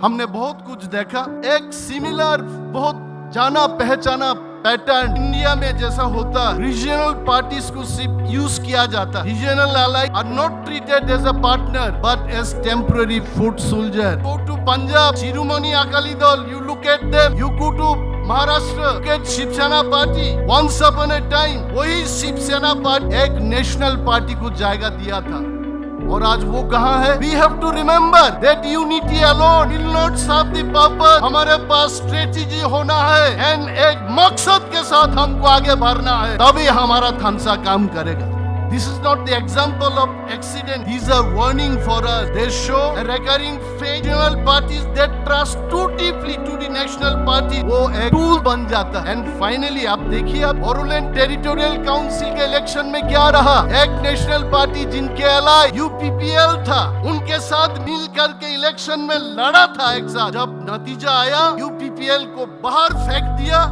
हमने बहुत कुछ देखा, एक सिमिलर बहुत जाना पहचाना पैटर्न इंडिया में जैसा होता। रीजनल पार्टीज को सिर्फ यूज किया जाता। Regional allies are not treated as a partner but as temporary foot soldier. Go to Punjab, Shiromani Akali Dal, you look at them. You go to Maharashtra, look at Shiv Sena Party. Once upon a time, वही शिव सेना party एक national party को जायगा दिया था, और आज वो कहाँ है? We have to remember that unity alone will not serve the purpose. हमारे पास स्ट्रेटेजी होना है एंड एक मकसद के साथ हमको आगे बढ़ना है, तभी हमारा थानसा काम करेगा। This is not the example of accident. These are warning for us. They show a recurring regional parties that trust too deeply to the national party. वो एक टूल बन जाता है। And finally आप देखिए, अब Orient टेरिटोरियल काउंसिल के election में क्या रहा? एक नेशनल पार्टी जिनके अलाय UPPL था, उनके साथ मिल करके इलेक्शन में लड़ा था एक साथ। जब नतीजा आया, UPPL को बाहर फेंक दिया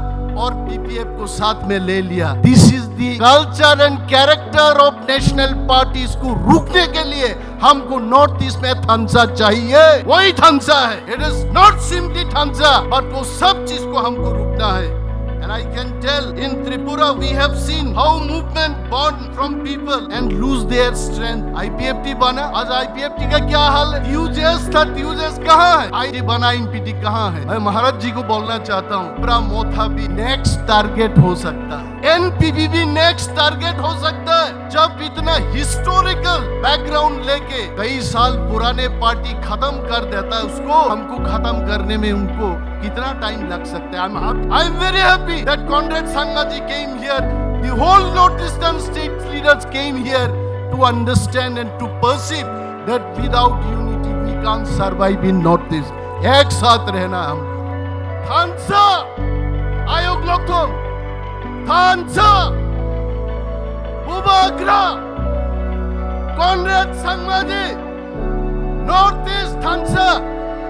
और PPF को साथ में ले लिया। This is the culture and character of national parties को रोकने के लिए हमको नॉर्थ ईस्ट में थानसा चाहिए। वही थानसा है। इट इज नॉट सिंपली थानसा, बट वो सब चीज को हमको रोकना है। And I can tell, in Tripura we have seen how movement born from people and lose their strength. IPFT बना, आज IPFT का क्या हाल है? TUJS था, TUJS कहाँ है? ID बना, NPT कहाँ है? मैं महाराज जी को बोलना चाहता हूँ, ब्रह्मोथा भी नेक्स्ट टारगेट हो सकता है, NPP भी नेक्स्ट टारगेट हो सकता है। जब इतना हिस्टोरिकल बैकग्राउंड लेके कई साल पुराने पार्टी खत्म कर देता है, उसको हमको खत्म करने में उनको कितना टाइम लग सकता है? I'm very happy that Conrad Sangaji came here. The whole northeastern state leaders came here to understand and to perceive that without unity we can't survive in northeast. एक साथ रहना हम। थानसा आयोग लोकथम, थानसा बुबाग्रा, Conrad Sangaji, northeast थानसा।